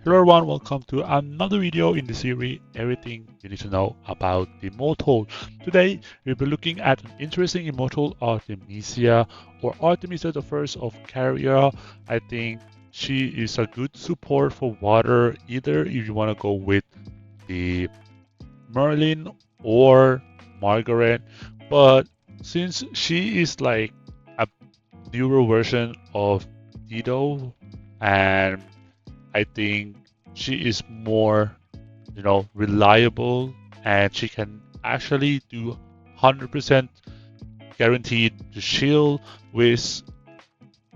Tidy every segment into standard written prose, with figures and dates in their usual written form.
Hello everyone, welcome to another video in the series Everything You Need to Know About the Immortal. Today we'll be looking at an interesting immortal, Artemisia, or Artemisia the First of Caria. I think she is a good support for water, either if you want to go with the Merlin or Margaret, but since she is like a newer version of Dido, and I think she is more, reliable, and she can actually do 100% guaranteed to shield, which,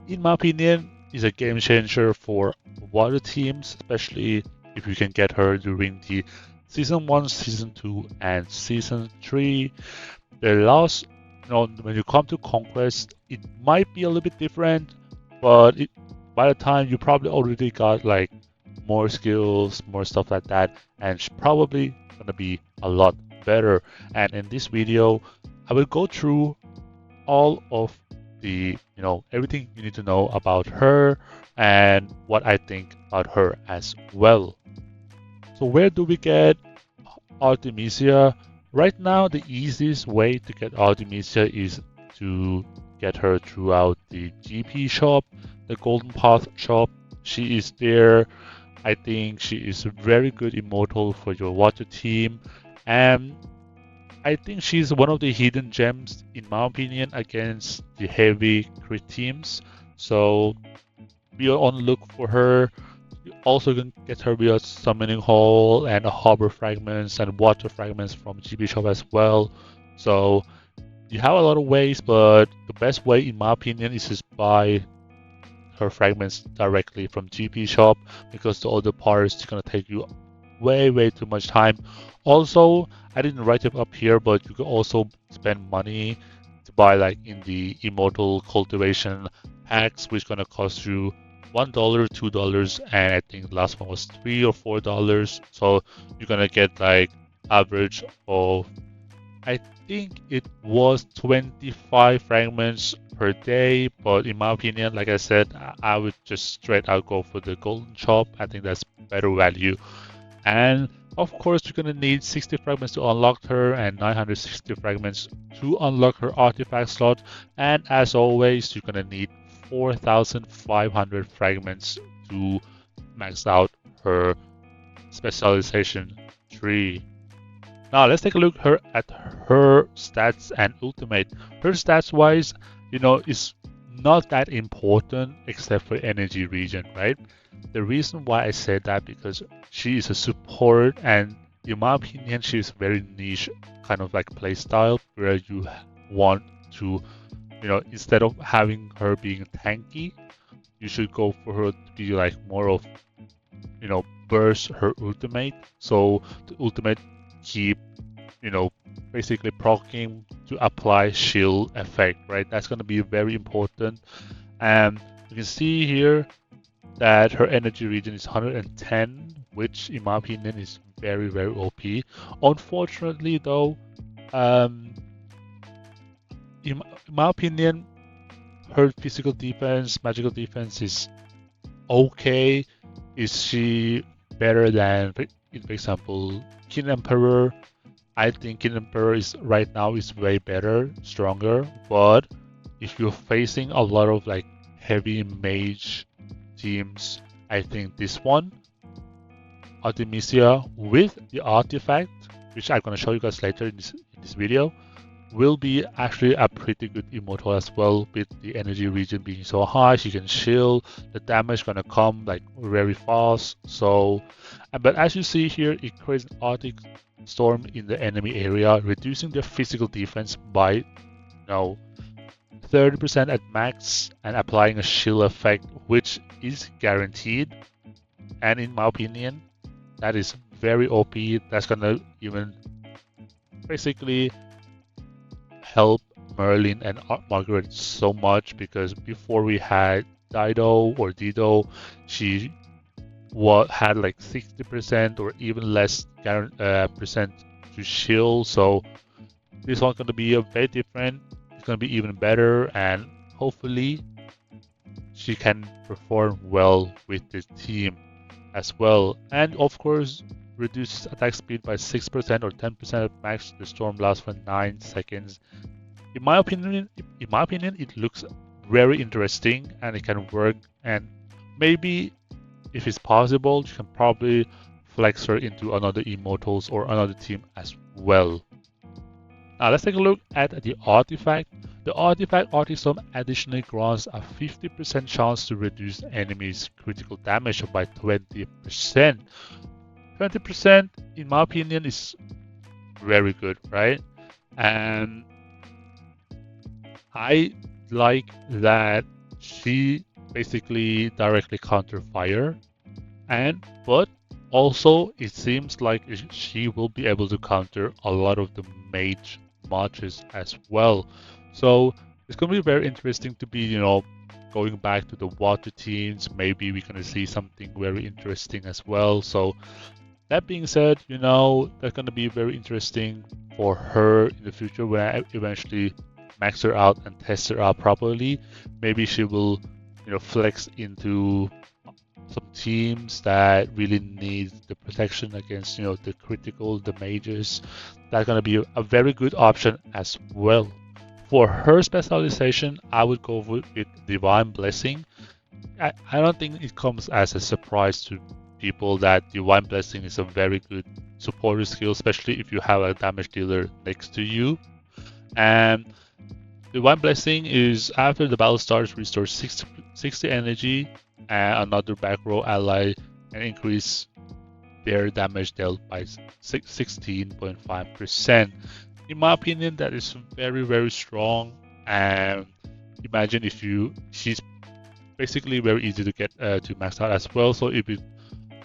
in my opinion, is a game changer for water teams, especially if you can get her during the Season 1, Season 2, and Season 3. The last, when you come to Conquest, it might be a little bit different, but by the time you probably already got like more skills, more stuff like that, and it's probably gonna be a lot better. And in this video, I will go through all of the, everything you need to know about her and what I think about her as well. So where do we get Artemisia? Right now, the easiest way to get Artemisia is to get her throughout the GP shop, the Golden Path shop. She is there. I think she is a very good immortal for your water team, and I think she's one of the hidden gems, in my opinion, against the heavy crit teams. So be on the look for her. You also can get her via Summoning Hall and Harbor Fragments and Water Fragments from GP Shop as well. So you have a lot of ways, but the best way, in my opinion, is just buy her fragments directly from GP Shop, because the other parts is gonna take you way too much time. Also, I didn't write it up here, but you can also spend money to buy like in the Immortal Cultivation packs, which gonna cost you $1, $2, and I think the last one was $3 or $4. So you're gonna get like average of, I think it was 25 fragments per day, but in my opinion, like I said, I would just straight out go for the golden shop. I think that's better value. And of course, you're gonna need 60 fragments to unlock her and 960 fragments to unlock her artifact slot. And as always, you're gonna need 4,500 fragments to max out her specialization tree. Now let's take a look at her stats and ultimate. Her stats wise, is not that important except for energy region, right? The reason why I said that, because she is a support, and in my opinion, she is very niche kind of like playstyle, where you want to, instead of having her being tanky, you should go for her to be like more of, burst her ultimate. So the ultimate keep, basically proccing to apply shield effect, right? That's going to be very important. And you can see here that her energy region is 110, which in my opinion is very OP. Unfortunately though, in my opinion, her physical defense, magical defense is okay. Is she better than, for example, King Emperor? I think King Emperor is right now is way better, stronger. But if you're facing a lot of like heavy mage teams, I think this one, Artemisia with the artifact, which I'm gonna show you guys later in this video, will be actually a pretty good immortal as well. With the energy region being so high, she can shield, the damage gonna come like very fast. So, but as you see here, it creates an Arctic storm in the enemy area, reducing their physical defense by 30% at max, and applying a shield effect, which is guaranteed. And in my opinion, that is very OP. That's gonna even basically help Merlin and Margaret so much, because before we had Dido, she had like 60% or even less percent to shield. So this one's going to be a very different. It's going to be even better, and hopefully she can perform well with this team. as well. And of course, reduces attack speed by 6% or 10% at max. The storm lasts for 9 seconds. In my opinion, it looks very interesting and it can work. And maybe if it's possible, you can probably flex her into another immortals or another team as well. Now let's take a look at the artifact. The artifact Artisome additionally grants a 50% chance to reduce enemies' critical damage by 20%. 20% in my opinion is very good, right? And I like that she basically directly counter fire, but also it seems like she will be able to counter a lot of the mage matches as well. So it's going to be very interesting to be, going back to the water teams. Maybe we're going to see something very interesting as well. So that being said, that's going to be very interesting for her in the future when I eventually max her out and test her out properly. Maybe she will, flex into some teams that really need the protection against, the mages. That's going to be a very good option as well. For her specialization, I would go with Divine Blessing. I don't think it comes as a surprise to people that Divine Blessing is a very good supporter skill, especially if you have a damage dealer next to you. And Divine Blessing is after the battle starts, restores 60 energy and another back row ally and increase their damage dealt by 16.5%. In my opinion, that is very, very strong. And imagine if she's basically very easy to get to max out as well. So if you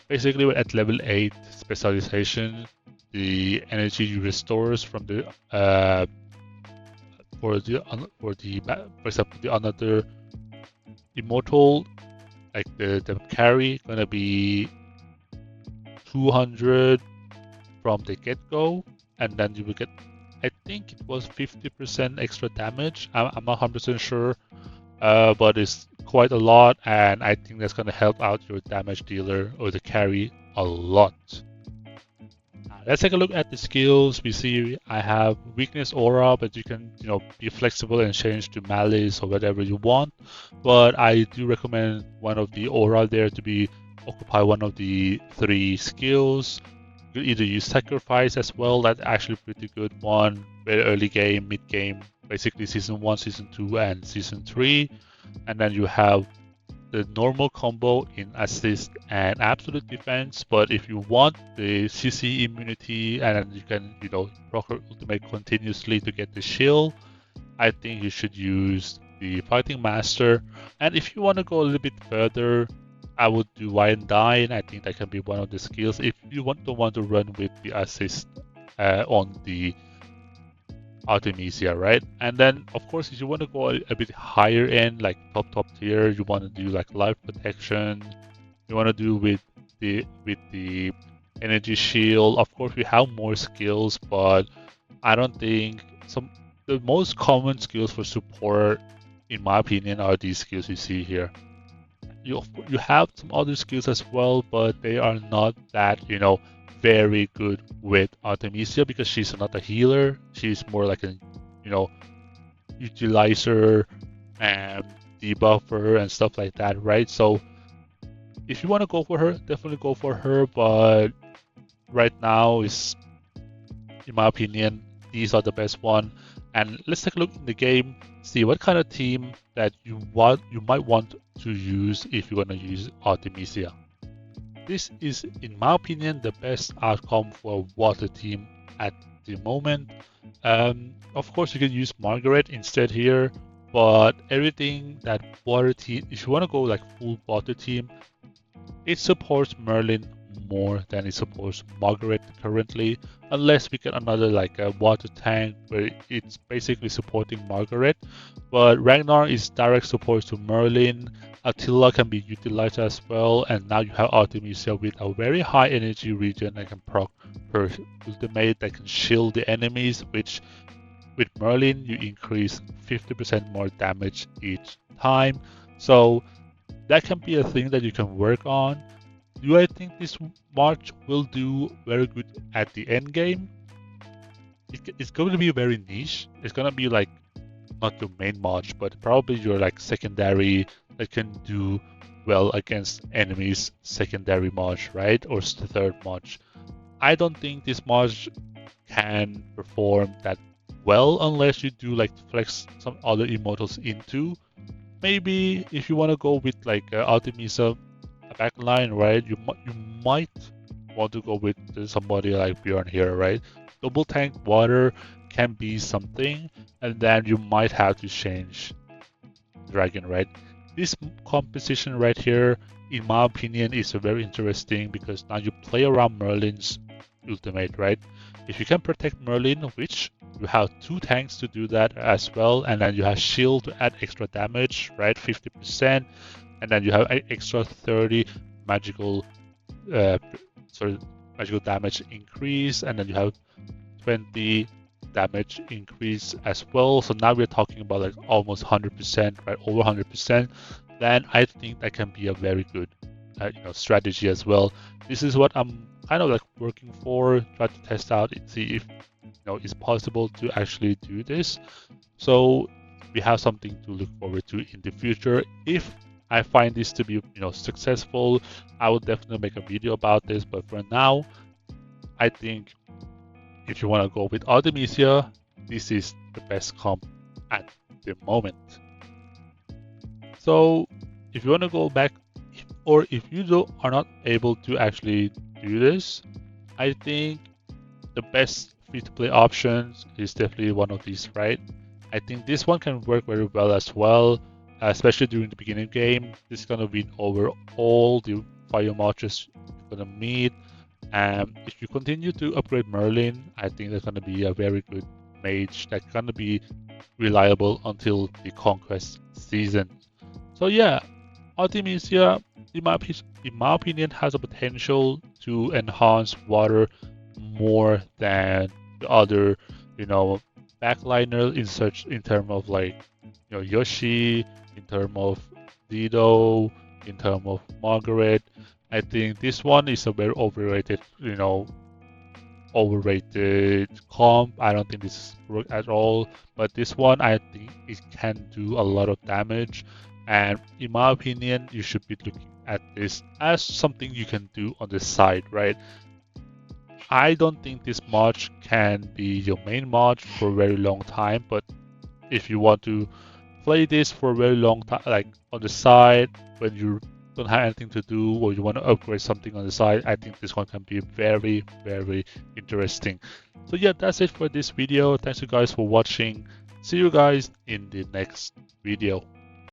basically at level 8 specialization, the energy you restores from the for example the another immortal, like the carry, gonna be 200 from the get-go, and then you will get, I think it was 50% extra damage. I'm not 100% sure, but it's quite a lot, and I think that's gonna help out your damage dealer or the carry a lot. Let's take a look at the skills. We see I have weakness aura, but you can be flexible and change to malice or whatever you want. But I do recommend one of the aura there to be occupy one of the 3 skills. You could either use sacrifice as well. That's actually a pretty good one. Very early game, mid game, basically season 1, season 2, and season 3. And then you have the normal combo in assist and absolute defense, but if you want the CC immunity and you can, proc ultimate continuously to get the shield, I think you should use the Fighting Master. And if you want to go a little bit further, I would do Wine Dine. I think that can be one of the skills if you don't want to run with the assist on the Artemisia, right? And then of course if you want to go a bit higher end, like top tier, you want to do like life protection, you want to do with the energy shield. Of course we have more skills, but I don't think the most common skills for support in my opinion are these skills you see here. You have some other skills as well, but they are not that very good with Artemisia because she's not a healer. She's more like a, utilizer and debuffer and stuff like that, right? So if you want to go for her, definitely go for her. But right now is, in my opinion, these are the best one. And let's take a look in the game, see what kind of team that you might want to use if you're going to use Artemisia. This is, in my opinion, the best outcome for a water team at the moment. Of course, you can use Margaret instead here, but everything that water team, if you want to go like full water team, it supports Merlin more than it supports Margaret currently, unless we get another like a water tank where it's basically supporting Margaret. But Ragnar is direct support to Merlin. Attila can be utilized as well, and now you have Artemisia with a very high energy regen that can proc per ultimate that can shield the enemies, which with Merlin you increase 50% more damage each time. So that can be a thing that you can work on. Do I think this March will do very good at the end game? It's going to be very niche. It's going to be like not your main March, but probably your like secondary that can do well against enemies secondary March, right? Or the third March. I don't think this March can perform that well unless you do like flex some other immortals into. Maybe if you want to go with like Artemisia backline, right? You might want to go with somebody like Bjorn here, right? Double tank water can be something, and then you might have to change dragon, right? This composition right here, in my opinion, is very interesting because now you play around Merlin's ultimate, right? If you can protect Merlin, which you have 2 tanks to do that as well, and then you have shield to add extra damage, right? 50%, and then you have extra 30 magical, uh, magical damage increase, and then you have 20 damage increase as well. So now we're talking about like almost 100%, right? Over 100%. Then I think that can be a very good, strategy as well. This is what I'm kind of like working for, try to test out and see if it's possible to actually do this. So we have something to look forward to in the future. If I find this to be successful, I will definitely make a video about this. But for now, I think if you want to go with Artemisia, this is the best comp at the moment. So if you want to go back, or if you are not able to actually do this, I think the best free-to-play options is definitely one of these, right? I think this one can work very well as well, especially during the beginning game. This is going to win over all the fire marches you're going to meet. If you continue to upgrade Merlin, I think that's going to be a very good mage that's going to be reliable until the conquest season. So yeah, Artemisia, in my opinion, has a potential to enhance water more than the other, backliner in terms of like, Yoshi, in terms of Dido, in terms of Margaret. I think this one is a very overrated, comp. I don't think this works at all. But this one, I think it can do a lot of damage. And in my opinion, you should be looking at this as something you can do on the side, right? I don't think this March can be your main March for a very long time, but if you want to play this for a very long time, like on the side, when you don't have anything to do or you want to upgrade something on the side, I think this one can be very, very interesting. So yeah, that's it for this video. Thanks you guys for watching. See you guys in the next video.